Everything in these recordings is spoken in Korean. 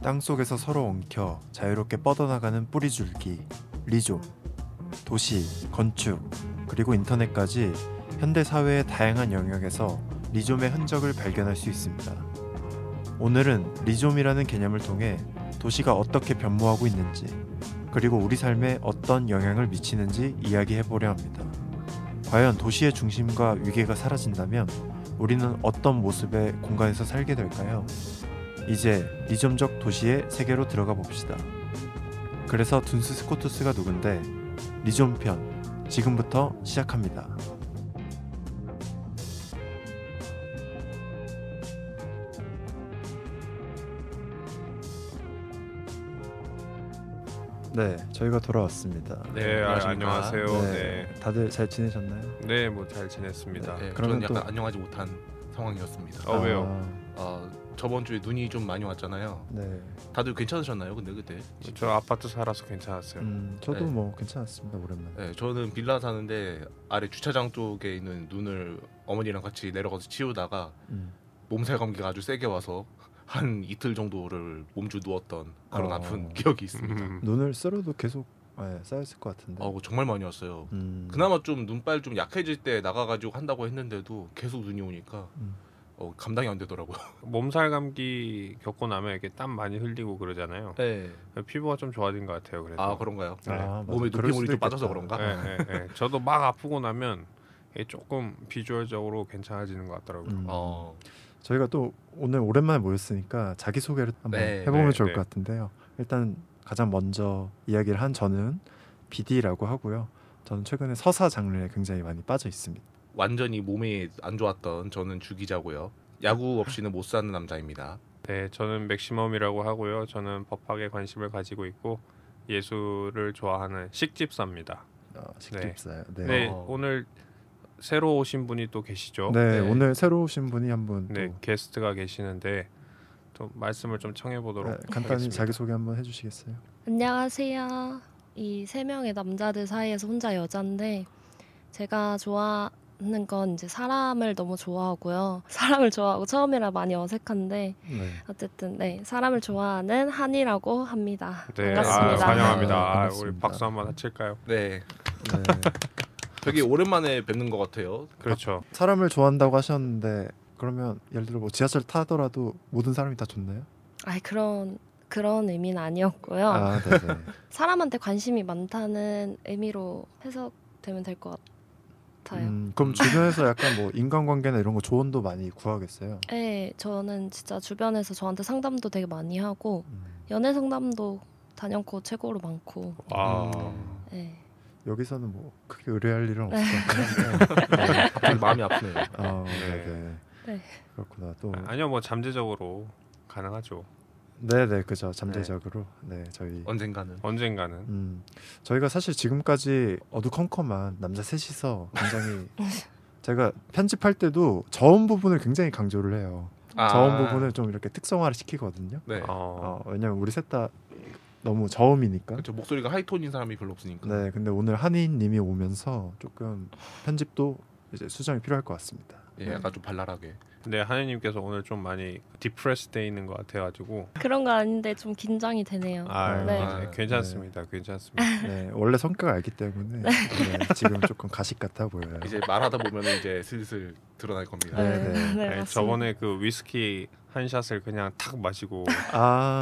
땅속에서 서로 엉켜 자유롭게 뻗어나가는 뿌리줄기, 리좀. 도시, 건축, 그리고 인터넷까지 현대 사회의 다양한 영역에서 리좀의 흔적을 발견할 수 있습니다. 오늘은 리좀이라는 개념을 통해 도시가 어떻게 변모하고 있는지, 그리고 우리 삶에 어떤 영향을 미치는지 이야기해보려 합니다. 과연 도시의 중심과 위계가 사라진다면 우리는 어떤 모습의 공간에서 살게 될까요? 이제 리좀적 도시의 세계로 들어가 봅시다. 그래서 둔스 스코투스가 누군데 리좀 편 지금부터 시작합니다. 네, 저희가 돌아왔습니다. 네, 안녕하세요. 네, 다들 잘 지내셨나요? 네, 뭐 잘 지냈습니다. 네, 그러면 저는 약간 또- 안녕하지 못한 상황이었습니다. 왜요? 저번 주에 눈이 좀 많이 왔잖아요. 네, 다들 괜찮으셨나요? 근데 그때? 저 아파트 살아서 괜찮았어요. 저도 네. 뭐 괜찮았습니다. 오랜만에. 네, 저는 빌라 사는데 아래 주차장 쪽에 있는 눈을 어머니랑 같이 내려가서 치우다가 음. 몸살 감기가 아주 세게 와서 한 이틀 정도를 몸주 누웠던 그런 어. 아픈 기억이 있습니다. 눈을 쓸어도 계속 쌓였을 것 같은데. 정말 많이 왔어요. 음. 그나마 좀 눈발 좀 약해질 때 나가가지고 한다고 했는데도 계속 눈이 오니까 음. 감당이 안 되더라고요. 몸살 감기 겪고 나면 이렇게 땀 많이 흘리고 그러잖아요. 네. 피부가 좀 좋아진 것 같아요. 그래서. 아 그런가요? 네. 맞아. 몸에 그럴 노폐물이 수도 좀 빠져서 있겠다. 그런가? 네. 저도 막 아프고 나면 이게 조금 비주얼적으로 괜찮아지는 것 같더라고요. 음. 어. 저희가 또 오늘 오랜만에 모였으니까 자기 소개를 한번 네, 해보면 네, 좋을 네. 것 같은데요. 일단 가장 먼저 이야기를 한 저는 BD라고 하고요. 저는 최근에 서사 장르에 굉장히 많이 빠져 있습니다. 완전히 몸이 안 좋았던 저는 주기자고요. 야구 없이는 못 사는 남자입니다. 네, 저는 맥시멈이라고 하고요. 저는 법학에 관심을 가지고 있고 예술을 좋아하는 식집사입니다. 식집사요. 네. 네, 어. 오늘 새로 오신 분이 또 계시죠? 네, 네. 오늘 새로 오신 분이 한 분 또 네, 게스트가 계시는데 좀 말씀을 좀 청해 보도록 간단히 하겠습니다. 자기 소개 한번 해주시겠어요? 안녕하세요. 이 세 명의 남자들 사이에서 혼자 여잔데 제가 좋아하는 건 이제 사람을 너무 좋아하고요. 사람을 좋아하고 처음이라 많이 어색한데 네. 어쨌든 네 사람을 좋아하는 한이라고 합니다. 네, 반갑습니다. 환영합니다. 네, 우리 반갑습니다. 박수 한번 칠까요? 네, 네. 되게 오랜만에 뵙는 것 같아요. 그렇죠. 사람을 좋아한다고 하셨는데 그러면 예를 들어 뭐 지하철 타더라도 모든 사람이 다 좋나요? 아이 그런 의미는 아니었고요. 아, 네네. 사람한테 관심이 많다는 의미로 해석되면 될 것 같아요. 그럼 주변에서 약간 뭐 인간관계나 이런 거 조언도 많이 구하겠어요. 네, 저는 진짜 주변에서 저한테 상담도 되게 많이 하고 음. 연애 상담도 단연코 최고로 많고. 와. 네. 여기서는 뭐 크게 의뢰할 일은 없을 것 같은데. 갑자기 마음이 아프네요. 네네. 네. 그렇구나. 또 아니요, 뭐 잠재적으로 가능하죠. 네네 그죠. 잠재적으로 저희 언젠가는. 언젠가는. 저희가 사실 지금까지 어두컴컴한 남자 셋이서 굉장히 제가 편집할 때도 저음 부분을 굉장히 강조를 해요. 저음 부분을 좀 이렇게 특성화를 시키거든요. 네. 왜냐면 우리 셋 다 너무 저음이니까. 그렇죠. 목소리가 하이톤인 사람이 별로 없으니까. 네, 근데 오늘 한이님이 오면서 조금 편집도 이제 수정이 필요할 것 같습니다. 예, 약간 좀 발랄하게. 네, 하느님께서 오늘 좀 많이 디프레스 돼 있는 것 같아가지고. 그런 거 아닌데 좀 긴장이 되네요. 네. 괜찮습니다. 괜찮습니다. 네, 원래 성격을 알기 때문에 네, 지금 조금 가식 같아 보여요. 이제 말하다 보면 이제 슬슬 드러날 겁니다. 네, 네. 네, 네, 맞습니다. 저번에 그 위스키 한 샷을 그냥 탁 마시고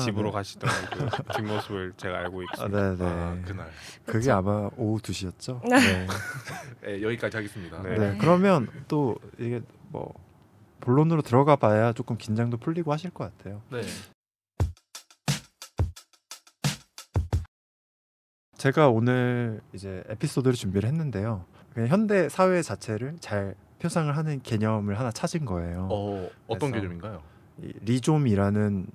집으로 네. 가시던 그 뒷모습을 제가 알고 있습니다. 네네. 그날. 그게 아마 오후 2시였죠. 네. 네, 여기까지 하겠습니다. 네. 네. 그러면 또 이게 뭐 본론으로 들어가 봐야 조금 긴장도 풀리고 하실 것 같아요. 네. 제가 오늘 이제 에피소드를 준비를 했는데요. 그냥 현대 사회 자체를 잘 표상을 하는 개념을 하나 찾은 거예요. 어떤 그래서 개념인가요? 이 리좀이라는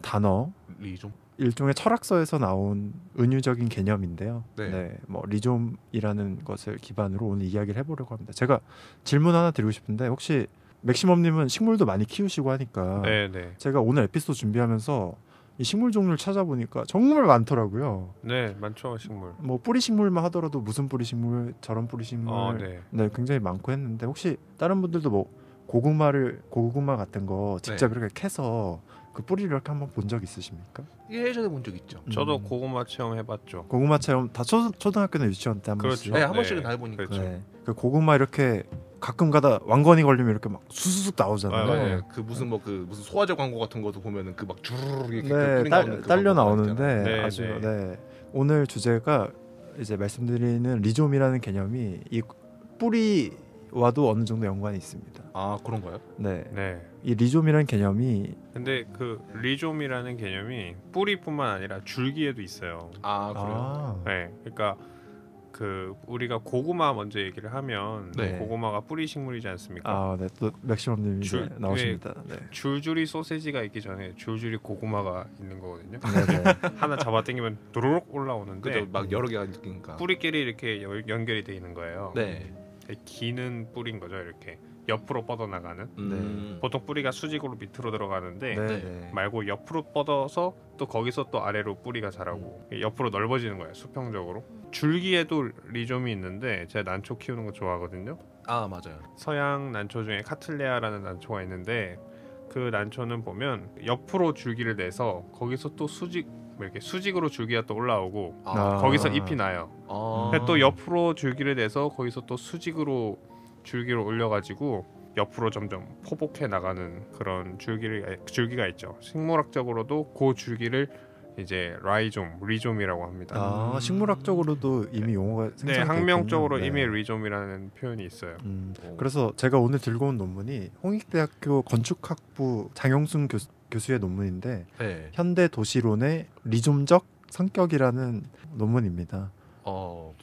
단어, 리좀? 일종의 철학서에서 나온 은유적인 개념인데요. 네. 뭐 리좀이라는 것을 기반으로 오늘 이야기를 해보려고 합니다. 제가 질문 하나 드리고 싶은데 혹시 맥시멈님은 식물도 많이 키우시고 하니까 네, 네, 제가 오늘 에피소드 준비하면서 이 식물 종류를 찾아보니까 정말 많더라고요. 네, 많죠 식물. 뭐 뿌리 식물만 하더라도 무슨 뿌리 식물, 저런 뿌리 식물, 네. 네, 굉장히 많고 했는데 혹시 다른 분들도 뭐 고구마 같은 거 직접 이렇게 캐서 그 뿌리를 이렇게 한번 본 적 있으십니까? 예전에 본 적 있죠. 저도 음. 고구마 체험 해봤죠. 고구마 체험 다 초등학교나 유치원 때 한 번씩. 그렇죠. 네, 한 네. 번씩은 다 해보니까. 그렇죠. 네. 그 고구마 이렇게 가끔 가다 왕건이 걸리면 이렇게 막 수수숙 나오잖아요. 네. 네, 그 무슨 뭐 그 무슨 소화제 광고 같은 것도 보면은 그 막 주르륵 이렇게 네, 뿌리 나오는 그 딸려 광고가 나오는데 네, 아주 네. 네. 오늘 주제가 이제 말씀드리는 리좀이라는 개념이 이 뿌리와도 어느 정도 연관이 있습니다. 아 그런가요? 네, 네. 이 리좀이라는 개념이 근데 그 리좀이라는 개념이 뿌리뿐만 아니라 줄기에도 있어요. 아 그래요? 네. 그러니까 그 우리가 고구마 먼저 얘기를 하면 네. 고구마가 뿌리 식물이지 않습니까? 아, 네, 또 맥시멈님이 줄- 나오십니다. 네, 줄줄이 소세지가 있기 전에 줄줄이 고구마가 있는 거거든요. 네, 네. 하나 잡아당기면 도로록 올라오는데 그죠? 막 여러 개가 있으니까. 뿌리끼리 이렇게 연결이 돼 있는 거예요. 네. 기는 뿌리인 거죠. 이렇게 옆으로 뻗어나가는. 보통 뿌리가 수직으로 밑으로 들어가는데 네, 네. 네. 말고 옆으로 뻗어서 또 거기서 또 아래로 뿌리가 자라고 옆으로 넓어지는 거예요. 수평적으로. 줄기에도 리좀이 있는데 제가 난초 키우는 거 좋아하거든요. 아 맞아요. 서양 난초 중에 카틀레아라는 난초가 있는데 그 난초는 보면 옆으로 줄기를 내서 거기서 또 수직 뭐 이렇게 수직으로 줄기가 또 올라오고 아. 거기서 잎이 나요. 아. 근데 또 옆으로 줄기를 내서 거기서 또 수직으로 줄기를 올려가지고 옆으로 점점 포복해 나가는 그런 줄기가 있죠. 식물학적으로도 그 줄기를 이제 리좀이라고 합니다. 아, 식물학적으로도 이미 용어가 네, 생성되어 학명적으로 있군요. 이미 리좀이라는 표현이 있어요. 그래서 제가 오늘 들고 온 논문이 홍익대학교 건축학부 장영순 교수의 논문인데 네. 현대 도시론의 리좀적 성격이라는 논문입니다.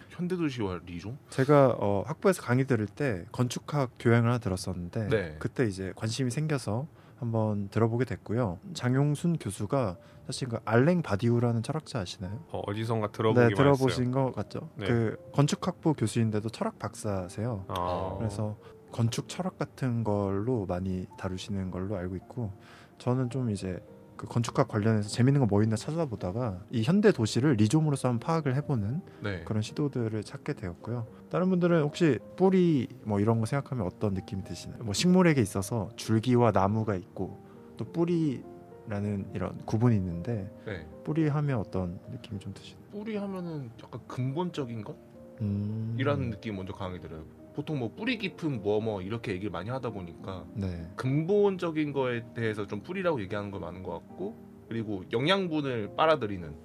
현대도시와 리좀? 제가 학부에서 강의 들을 때 건축학 교양을 하나 들었었는데 네. 그때 이제 관심이 생겨서 한번 들어보게 됐고요. 장용순 교수가 사실 그 알랭 바디우라는 철학자 아시나요? 어디선가 들어보기만 네, 들어보신 했어요. 것 같죠. 네. 그 건축학부 교수인데도 철학 박사세요. 아, 그래서 건축 철학 같은 걸로 많이 다루시는 걸로 알고 있고 저는 좀 이제 그 건축학 관련해서 재밌는 거 뭐 있나 찾아보다가 이 현대 도시를 리좀으로서 한번 파악을 해보는 네. 그런 시도들을 찾게 되었고요. 다른 분들은 혹시 뿌리 뭐 이런 거 생각하면 어떤 느낌이 드시나요? 뭐 식물에게 있어서 줄기와 나무가 있고 또 뿌리라는 이런 구분이 있는데 네. 뿌리 하면 어떤 느낌이 좀 드시나요? 뿌리 하면은 약간 근본적인 것? 이라는 느낌이 먼저 강하게 들어요. 보통 뭐 뿌리 깊은 뭐 이렇게 얘기를 많이 하다 보니까 네. 근본적인 거에 대해서 좀 뿌리라고 얘기하는 거 많은 것 같고 그리고 영양분을 빨아들이는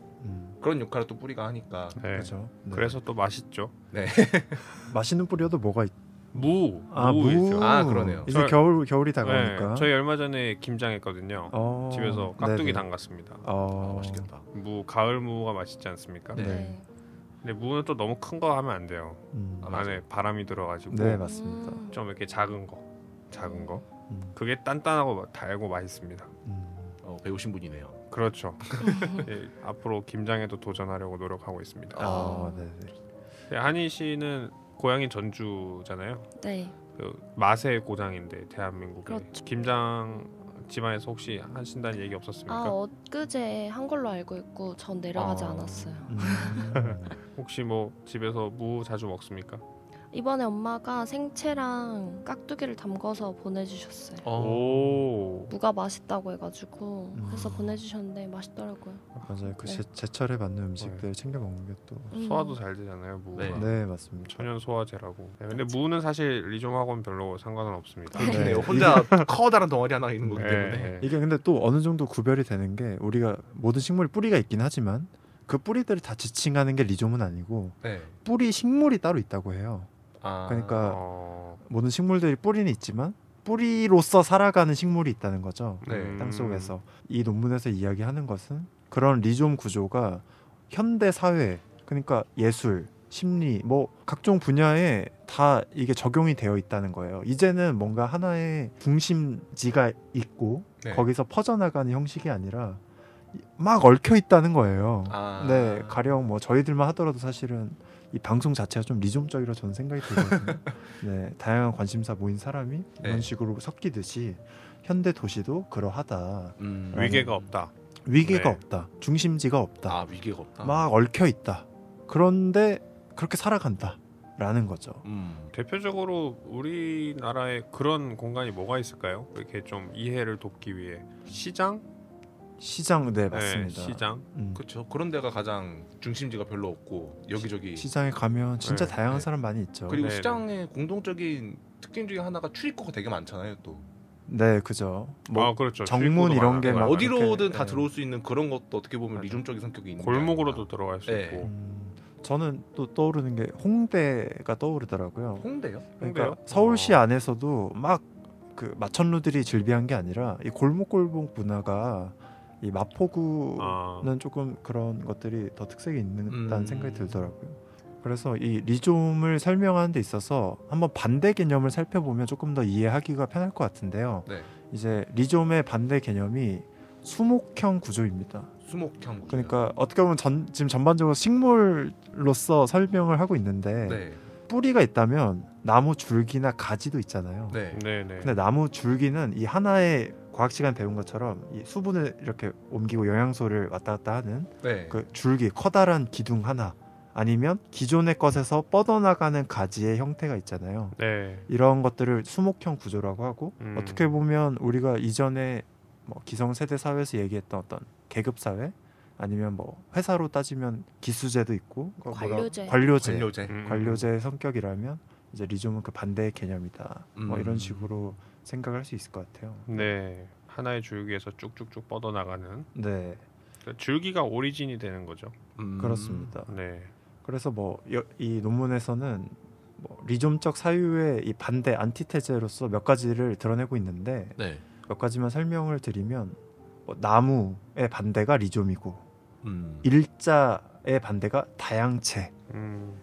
그런 역할을 또 뿌리가 하니까 네. 그렇죠. 네. 그래서 또 맛있죠. 맛있는 뿌리여도 뭐가 있... 무 무. 있죠. 아, 그러네요. 이제 겨울이 다가오니까. 네, 저희 얼마 전에 김장했거든요. 집에서 깍두기 네네. 담갔습니다. 맛있겠다. 무 가을 무가 맛있지 않습니까? 네. 네. 근데 무는 또 너무 큰 거 하면 안 돼요. 아, 안에 바람이 들어가지고 네 맞습니다. 좀 이렇게 작은 거. 음. 그게 단단하고 달고 맛있습니다. 배우신 분이네요. 그렇죠. 예, 앞으로 김장에도 도전하려고 노력하고 있습니다. 네네. 한희 씨는 고향이 전주잖아요. 네. 그 맛의 고장인데 대한민국에 그렇죠. 김장 집안에서 혹시 하신다는 얘기 없었습니까? 엊그제 한 걸로 알고 있고 전 내려가지 아. 않았어요. 혹시 뭐 집에서 무 자주 먹습니까? 이번에 엄마가 생채랑 깍두기를 담궈서 보내주셨어요. 오, 무가 맛있다고 해가지고 해서 보내주셨는데 맛있더라고요. 맞아요. 그 네. 제철에 맞는 음식들 챙겨 먹는 게 또. 소화도 잘 되잖아요. 무가. 네. 네 맞습니다. 천연 소화제라고. 네, 근데 무는 사실 리좀하고는 별로 상관은 없습니다. 네. 그렇네요. 혼자 커다란 덩어리 하나 있는 거기 때문에. 네. 이게 근데 또 어느 정도 구별이 되는 게 우리가 모든 식물이 뿌리가 있긴 하지만 그 뿌리들을 다 지칭하는 게 리좀은 아니고 네. 뿌리 식물이 따로 있다고 해요. 아, 그러니까 어, 모든 식물들이 뿌리는 있지만 뿌리로서 살아가는 식물이 있다는 거죠. 네. 땅 속에서. 이 논문에서 이야기하는 것은 그런 리좀 구조가 현대 사회 그러니까 예술, 심리 뭐 각종 분야에 다 이게 적용이 되어 있다는 거예요. 이제는 뭔가 하나의 중심지가 있고 네. 거기서 퍼져나가는 형식이 아니라 막 얽혀 있다는 거예요. 아. 네, 가령 뭐 저희들만 하더라도 사실은 이 방송 자체가 좀 리좀적이라 저는 생각이 들거든요. 네, 다양한 관심사 모인 사람이 이런 네. 식으로 섞이듯이 현대 도시도 그러하다. 위계가 없다. 위계가 네. 없다. 중심지가 없다. 아 위계가 없다. 막 얽혀 있다. 그런데 그렇게 살아간다라는 거죠. 대표적으로 우리나라에 그런 공간이 뭐가 있을까요? 이렇게 좀 이해를 돕기 위해 시장? 시장 네 네, 맞습니다. 시장. 그렇죠. 그런 데가 가장 중심지가 별로 없고 여기저기 시장에 가면 진짜 네, 다양한 네. 사람 많이 있죠. 그리고 네, 시장의 공동적인 특징 중에 하나가 출입구가 되게 많잖아요. 또 네 그죠. 뭐 그렇죠. 정문 출입구도 이런 게 많아요. 막 어디로든 이렇게, 다 네. 들어올 수 있는 그런 것도 어떻게 보면 맞아요. 리존적인 성격이 있는 골목으로도 게 들어갈 수 네. 있고. 저는 또 떠오르는 게 홍대가 떠오르더라고요. 아닌가. 홍대요? 그러니까 홍대요? 서울시 안에서도 막 그 마천루들이 즐비한 게 아니라 이 골목골목 문화가 이 마포구는 아, 조금 그런 것들이 더 특색이 있다는 생각이 들더라고요. 그래서 이 리좀을 설명하는 데 있어서 한번 반대 개념을 살펴보면 조금 더 이해하기가 편할 것 같은데요. 네. 이제 리좀의 반대 개념이 수목형 구조입니다. 수목형 구조요. 그러니까 어떻게 보면 지금 전반적으로 식물로서 설명을 하고 있는데 네. 뿌리가 있다면 나무 줄기나 가지도 있잖아요. 네. 네네. 근데 나무 줄기는 이 하나의 과학 시간 배운 것처럼 이 수분을 이렇게 옮기고 영양소를 왔다 갔다 하는 네. 그 줄기 커다란 기둥 하나 아니면 기존의 것에서 뻗어나가는 가지의 형태가 있잖아요. 네. 이런 것들을 수목형 구조라고 하고 음. 어떻게 보면 우리가 이전에 뭐 기성세대 사회에서 얘기했던 어떤 계급 사회 아니면 뭐 회사로 따지면 기수제도 있고 관료제. 관료제 관료제. 관료제의 성격이라면 이제 리좀은 그 반대의 개념이다. 뭐 이런 식으로 생각할 수 있을 것 같아요. 네. 하나의 줄기에서 쭉쭉쭉 뻗어나가는 네, 그러니까 줄기가 오리진이 되는 거죠. 그렇습니다. 네. 그래서 뭐 이 논문에서는 뭐 리좀적 사유의 이 반대 안티테제로서 몇 가지를 드러내고 있는데 네. 몇 가지만 설명을 드리면 뭐 나무의 반대가 리좀이고 일자의 반대가 다양체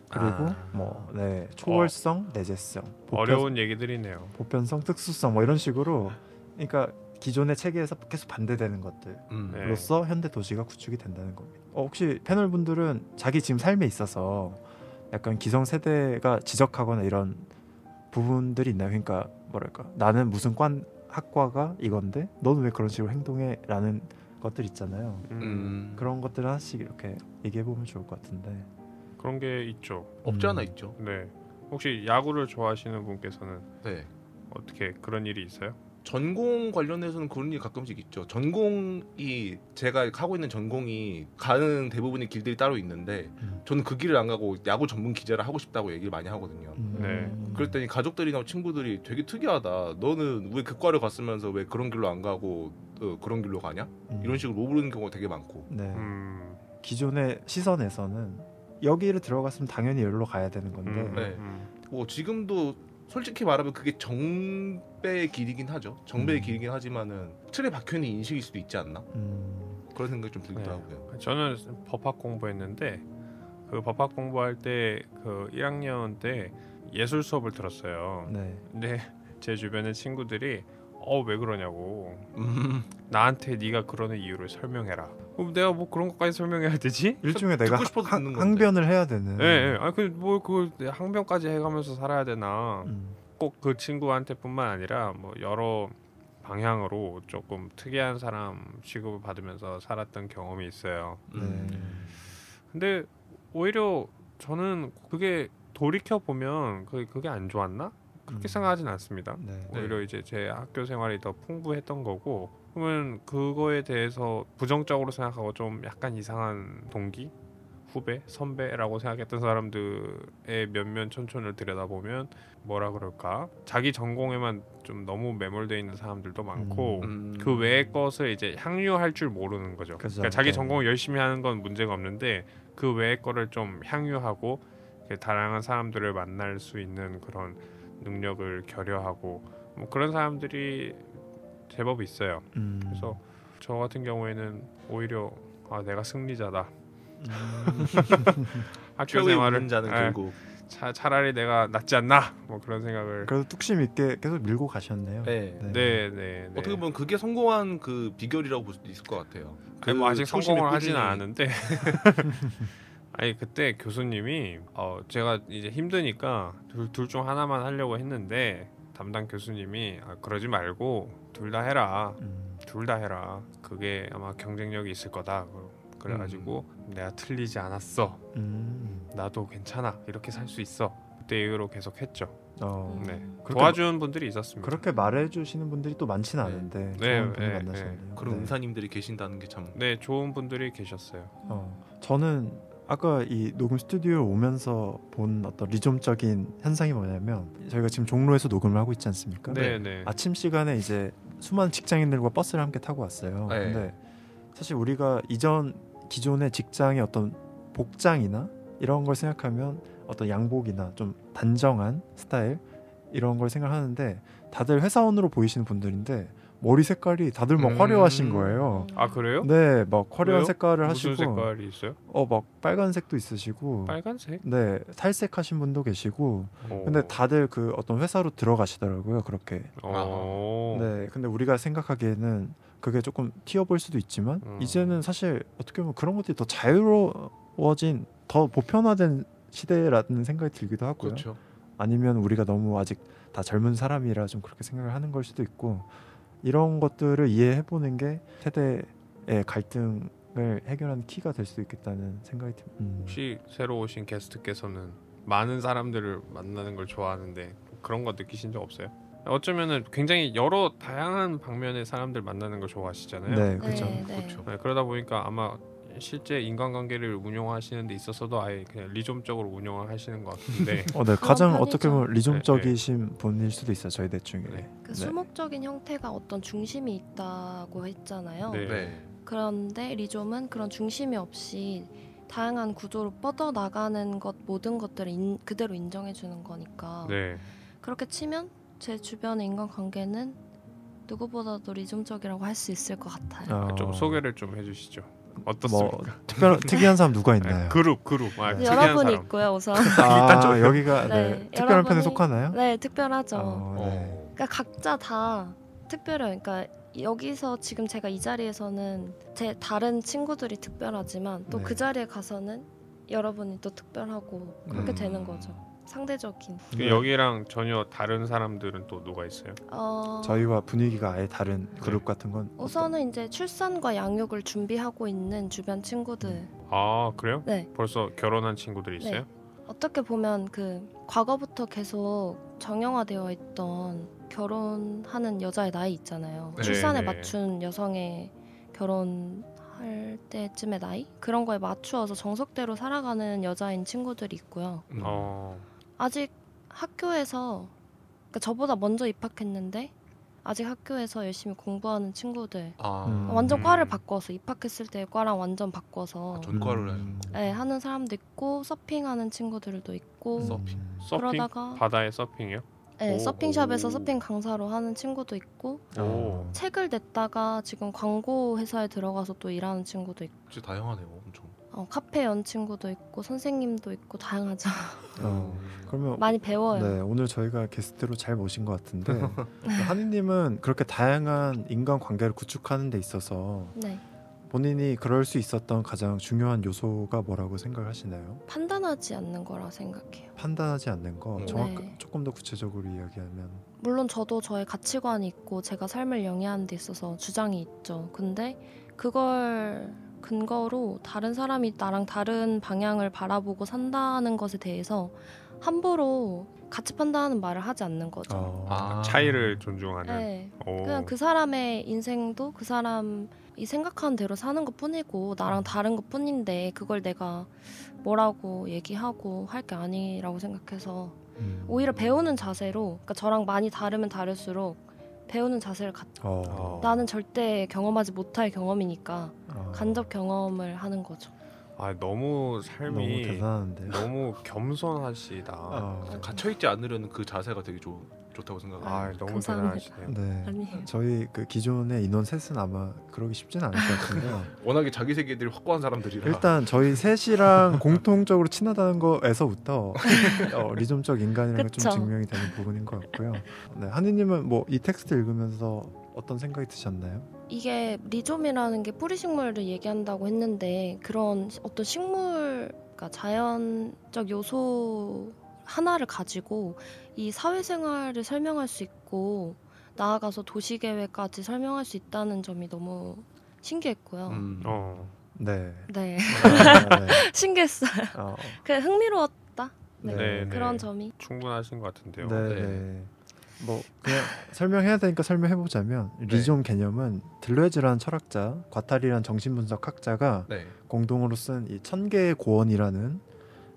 그리고 아. 뭐 네, 초월성, 내재성, 어려운 얘기들이네요. 보편성, 특수성 뭐 이런 식으로 그러니까 기존의 체계에서 계속 반대되는 것들로서 네. 현대 도시가 구축이 된다는 겁니다. 혹시 패널 분들은 자기 지금 삶에 있어서 약간 기성 세대가 지적하거나 이런 부분들이 있나요? 그러니까 뭐랄까 나는 무슨 학과가 이건데 너는 왜 그런 식으로 행동해?라는 것들 있잖아요. 그런 것들 하나씩 이렇게 얘기해 보면 좋을 것 같은데. 그런 게 있죠. 없지 않아 있죠. 네. 혹시 야구를 좋아하시는 분께서는 네. 어떻게 그런 일이 있어요? 전공 관련해서는 그런 일이 가끔씩 있죠. 전공이 제가 하고 있는 전공이 가는 대부분의 길들이 따로 있는데 저는 그 길을 안 가고 야구 전문 기자를 하고 싶다고 얘기를 많이 하거든요. 네. 그랬더니 가족들이나 친구들이 되게 특이하다. 너는 왜 그 과를 갔으면서 왜 그런 길로 안 가고 그런 길로 가냐? 이런 식으로 로부르는 경우가 되게 많고. 네. 기존의 시선에서는 여기를 들어갔으면 당연히 여기로 가야 되는 건데. 네. 뭐 지금도 솔직히 말하면 그게 정배의 길이긴 하죠. 정배의 길이긴 하지만은 틀에 박혀있는 인식일 수도 있지 않나? 그런 생각이 좀 들기도 네. 하고요. 저는 법학 공부했는데 그 법학 공부할 때 그 1학년 때 예술 수업을 들었어요. 네. 근데 제 주변의 친구들이 왜 그러냐고 나한테 네가 그러는 이유를 설명해라. 그럼 내가 뭐 그런 것까지 설명해야 되지? 일종의 내가 듣고 싶어서 듣는 건데. 항변을 해야 되는. 네, 아니 그뭘 항변까지 해가면서 살아야 되나? 음. 꼭 그 친구한테뿐만 아니라 뭐 여러 방향으로 조금 특이한 사람 취급을 받으면서 살았던 경험이 있어요. 네. 근데 오히려 저는 그게 돌이켜 보면 그게 안 좋았나? 그렇게 생각하진 않습니다. 네. 오히려 이제 제 학교 생활이 더 풍부했던 거고, 그러면 그거에 대해서 부정적으로 생각하고 좀 약간 이상한 동기, 후배, 선배라고 생각했던 사람들의 면면 천천을 들여다보면 뭐라 그럴까? 자기 전공에만 좀 너무 매몰되어 있는 사람들도 많고 그 외의 것을 이제 향유할 줄 모르는 거죠. 그죠. 그러니까 자기 네. 전공을 열심히 하는 건 문제가 없는데 그 외의 거를 좀 향유하고 다양한 사람들을 만날 수 있는 그런 능력을 결여하고 뭐 그런 사람들이 제법 있어요. 그래서 저 같은 경우에는 오히려 내가 승리자다. 학교 최후의 생활을 우승자는 결국 차라리 내가 낫지 않나 뭐 그런 생각을. 그래도 뚝심 있게 계속 밀고 가셨네요. 네. 네. 어떻게 보면 그게 성공한 그 비결이라고 볼 수도 있을 것 같아요. 아니, 뭐 아직 초심에 성공을 하지는 꾸준히- 않았는데 아니 그때 교수님이 제가 이제 힘드니까 둘 중 하나만 하려고 했는데 담당 교수님이 그러지 말고 둘 다 해라. 둘 다 해라. 그게 아마 경쟁력이 있을 거다. 그래가지고 내가 틀리지 않았어. 나도 괜찮아. 이렇게 살 수 있어. 그때 이후로 계속 했죠. 네. 그렇게 도와준 분들이 있었습니다. 그렇게 말해주시는 분들이 또 많지는 네. 않은데 네, 좋은 분을 네, 만나셨네요. 그런 네. 은사님들이 계신다는 게 참. 네, 좋은 분들이 계셨어요. 저는 아까 이 녹음 스튜디오에 오면서 본 어떤 리좀적인 현상이 뭐냐면 저희가 지금 종로에서 녹음을 하고 있지 않습니까? 네, 네. 아침 시간에 이제 수많은 직장인들과 버스를 함께 타고 왔어요. 네. 근데 사실 우리가 기존의 직장의 어떤 복장이나 이런 걸 생각하면 어떤 양복이나 좀 단정한 스타일 이런 걸 생각하는데 다들 회사원으로 보이시는 분들인데 머리 색깔이 다들 막 화려하신 거예요. 아 그래요? 네, 막 화려한 왜요? 색깔을 무슨 하시고, 색깔이 있어요? 막 빨간색도 있으시고, 빨간색? 네, 탈색하신 분도 계시고, 오. 근데 다들 그 어떤 회사로 들어가시더라고요, 그렇게. 오. 네, 근데 우리가 생각하기에는 그게 조금 튀어볼 수도 있지만, 이제는 사실 어떻게 보면 그런 것들이 더 자유로워진, 더 보편화된 시대라는 생각이 들기도 하고요. 그렇죠. 아니면 우리가 너무 아직 다 젊은 사람이라 좀 그렇게 생각을 하는 걸 수도 있고, 이런 것들을 이해해보는 게 세대의 갈등을 해결하는 키가 될 수도 있겠다는 생각이 듭니다. 혹시 새로 오신 게스트께서는 많은 사람들을 만나는 걸 좋아하는데 그런 거 느끼신 적 없어요? 어쩌면은 굉장히 여러 다양한 방면의 사람들 만나는 걸 좋아하시잖아요. 네, 그렇죠. 네. 그렇죠. 네, 그러다 보니까 아마 실제 인간관계를 운영하시는 데 있어서도 아예 그냥 리좀적으로 운영을 하시는 것 같은데 네, 가장 편이죠. 어떻게 보면 리좀적이신 분일 수도 있어요. 저희 넷 중에. 네. 그 수목적인 형태가 어떤 중심이 있다고 했잖아요. 네. 네. 그런데 리좀은 그런 중심이 없이 다양한 구조로 뻗어 나가는 것 모든 것들을 그대로 인정해 주는 거니까 네. 그렇게 치면 제 주변의 인간관계는 누구보다도 리좀적이라고 할 수 있을 것 같아요. 좀 소개를 좀 해주시죠. 뭐 어떻습니까? 특이한 사람 누가 있나요? 그룹 아, 네, 특이한 여러분이 사람. 있고요, 우선. 여기가 네, 특별한 편에 여러분이- 속하나요? 네, 특별하죠. 네. 그러니까 각자 다 특별해요. 그러니까 여기서 지금 제가 이 자리에서는 제 다른 친구들이 특별하지만 또 네. 그 자리에 가서는 여러분이 또 특별하고 그렇게 되는 거죠. 상대적인. 그 여기랑 전혀 다른 사람들은 또 누가 있어요? 저희와 분위기가 아예 다른 그룹 같은 건 우선은 이제 출산과 양육을 준비하고 있는 주변 친구들. 아 그래요? 네. 벌써 결혼한 친구들이 있어요? 네. 어떻게 보면 그 과거부터 계속 정형화되어 있던 결혼하는 여자의 나이 있잖아요. 네, 출산에 네. 맞춘 여성의 결혼할 때쯤의 나이? 그런 거에 맞추어서 정석대로 살아가는 여자인 친구들이 있고요. 아직 학교에서 그러니까 저보다 먼저 입학했는데 아직 학교에서 열심히 공부하는 친구들 완전 과를 바꿔서 입학했을 때 과랑 완전 바꿔서 전과를 네, 하는 사람도 있고 서핑하는 친구들도 있고 서핑. 서핑? 그러다가 바다의 서핑이요? 네, 오. 서핑샵에서 서핑 강사로 하는 친구도 있고 오. 책을 냈다가 지금 광고 회사에 들어가서 또 일하는 친구도 있고 진짜 다양하네요, 엄청. 카페 연 친구도 있고 선생님도 있고 다양하죠. 그러면 많이 배워요. 네, 오늘 저희가 게스트로 잘 모신 것 같은데 하느님은 그렇게 다양한 인간 관계를 구축하는 데 있어서 네. 본인이 그럴 수 있었던 가장 중요한 요소가 뭐라고 생각하시나요? 판단하지 않는 거라 생각해요. 판단하지 않는 거 네. 조금 더 구체적으로 이야기하면 물론 저도 저의 가치관이 있고 제가 삶을 영위하는 데 있어서 주장이 있죠. 근데 그걸 근거로 다른 사람이 나랑 다른 방향을 바라보고 산다는 것에 대해서 함부로 가치 판단하는 말을 하지 않는 거죠. 차이를 존중하는. 네. 오. 그냥 그 사람의 인생도 그 사람이 생각하는 대로 사는 것 뿐이고 나랑 다른 것 뿐인데 그걸 내가 뭐라고 얘기하고 할 게 아니라고 생각해서 오히려 배우는 자세로 그러니까 저랑 많이 다르면 다를수록 배우는 자세를 나는 절대 경험하지 못할 경험이니까 간접 경험을 하는 거죠. 너무 삶이 너무 대단한데요. 너무 겸손하시다. 갇혀있지 않으려는 그 자세가 되게 좋다고 생각해요. 너무 감사합니다. 대단하시네요. 네. 아니에요. 저희 그 기존의 인원 셋은 아마 그러기 쉽진 않을 것 같은데요. 워낙에 자기 세계들이 확고한 사람들이라. 일단 저희 셋이랑 공통적으로 친하다는 거에서부터 리좀적 인간이라는 게 좀 그쵸. 증명이 되는 부분인 것 같고요. 네, 하느님은 뭐 이 텍스트 읽으면서 어떤 생각이 드셨나요? 이게 리좀이라는 게 뿌리식물을 얘기한다고 했는데 그런 어떤 식물, 그러니까 자연적 요소 하나를 가지고 이 사회생활을 설명할 수 있고 나아가서 도시계획까지 설명할 수 있다는 점이 너무 신기했고요. 네. 네, 네. 신기했어요. 그냥 흥미로웠다. 네. 네, 그런 네. 점이 충분하신 것 같은데요. 네, 네. 네. 뭐 그냥 설명해야 되니까 설명해 보자면 리좀 개념은 들레즈라는 철학자, 과탈이라는 정신분석학자가 네. 공동으로 쓴 이 천개의 고원이라는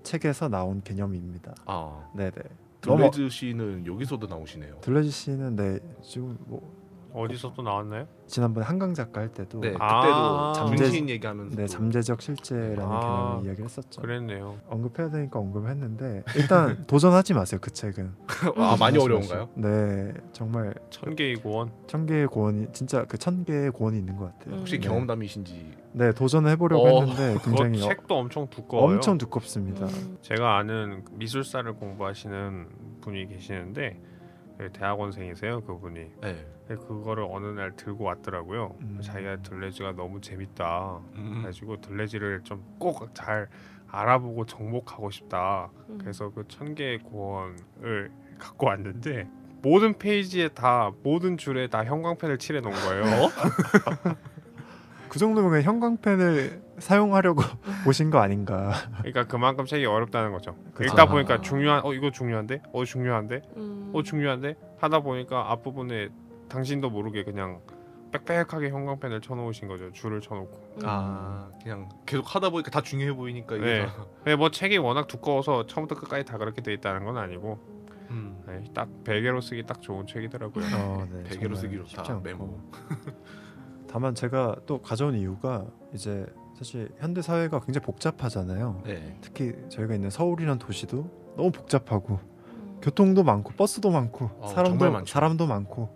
책에서 나온 개념입니다. 아, 네, 네. 너무 들레즈 씨는 여기서도 나오시네요. 들레즈 씨는 네 지금 뭐 어디서 또 나왔나요? 지난번에 한강 작가 할 때도 네, 아, 그때도 잠재- 정치인 얘기하면서 네 잠재적 실제라는 아, 개념을 이야기를 했었죠. 그랬네요. 언급해야 되니까 언급했는데 일단 도전하지 마세요. 그 책은. 아, 많이 도전하지 어려운가요? 마시고. 네, 정말 천개의 고원. 천개의 고원이 진짜 그 천개의 고원이 있는 것 같아요. 혹시 네. 경험담이신지. 네, 도전을 해보려고 했는데 그거 굉장히 책도 엄청 두꺼워요. 엄청 두껍습니다. 제가 아는 미술사를 공부하시는 분이 계시는데 대학원생이세요, 그분이. 네. 근데 그거를 어느 날 들고 왔더라고요. 음. 자기가 들레즈가 너무 재밌다. 음. 그래가지고 들레즈를 좀 꼭 잘 알아보고 정복하고 싶다. 음. 그래서 그 천개의 고원을 갖고 왔는데 모든 페이지에 다 모든 줄에 다 형광펜을 칠해 놓은 거예요. 그 정도면 그냥 형광펜을 사용하려고 보신 거 아닌가. 그러니까 그만큼 책이 어렵다는 거죠. 그쵸. 읽다 아. 보니까 중요한 이거 중요한데 중요한데 중요한데 하다 보니까 앞부분에 당신도 모르게 그냥 빽빽하게 형광펜을 쳐놓으신 거죠. 줄을 쳐놓고. 아, 그냥 계속 하다 보니까 다 중요해 보이니까 이게 네. 다. 근데 뭐 책이 워낙 두꺼워서 처음부터 끝까지 다 그렇게 돼 있다는 건 아니고 음. 네, 딱 베개로 쓰기 딱 좋은 책이더라고요. 네, 베개로 정말 쓰기로 쉽지 다 않고. 메모. 다만 제가 또 가져온 이유가 이제 사실 현대 사회가 굉장히 복잡하잖아요. 네. 특히 저희가 있는 서울이라는 도시도 너무 복잡하고 교통도 많고 버스도 많고 정말 많죠. 사람도 많고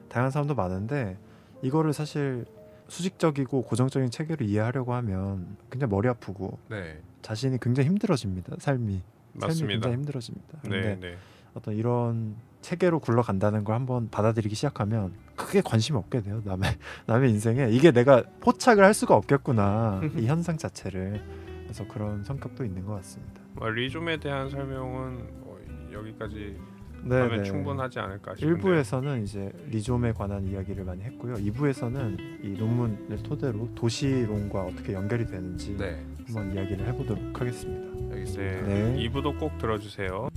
다양한 사람도 많은데 이거를 사실 수직적이고 고정적인 체계로 이해하려고 하면 굉장히 머리 아프고 네. 자신이 굉장히 힘들어집니다. 삶이 맞습니다. 굉장히 힘들어집니다. 근데 네, 네. 어떤 이런 체계로 굴러간다는 걸 한번 받아들이기 시작하면 크게 관심이 없게 돼요. 남의 인생에 이게 내가 포착을 할 수가 없겠구나 이 현상 자체를. 그래서 그런 성격도 있는 것 같습니다. 리좀에 대한 설명은 여기까지 네, 하면 네. 충분하지 않을까 싶은데 1부에서는 이제 리좀에 관한 이야기를 많이 했고요. 2부에서는 이 논문을 토대로 도시론과 어떻게 연결이 되는지 네. 한번 이야기를 해보도록 하겠습니다. 알겠습니다. 네. 네. 2부도 꼭 들어주세요.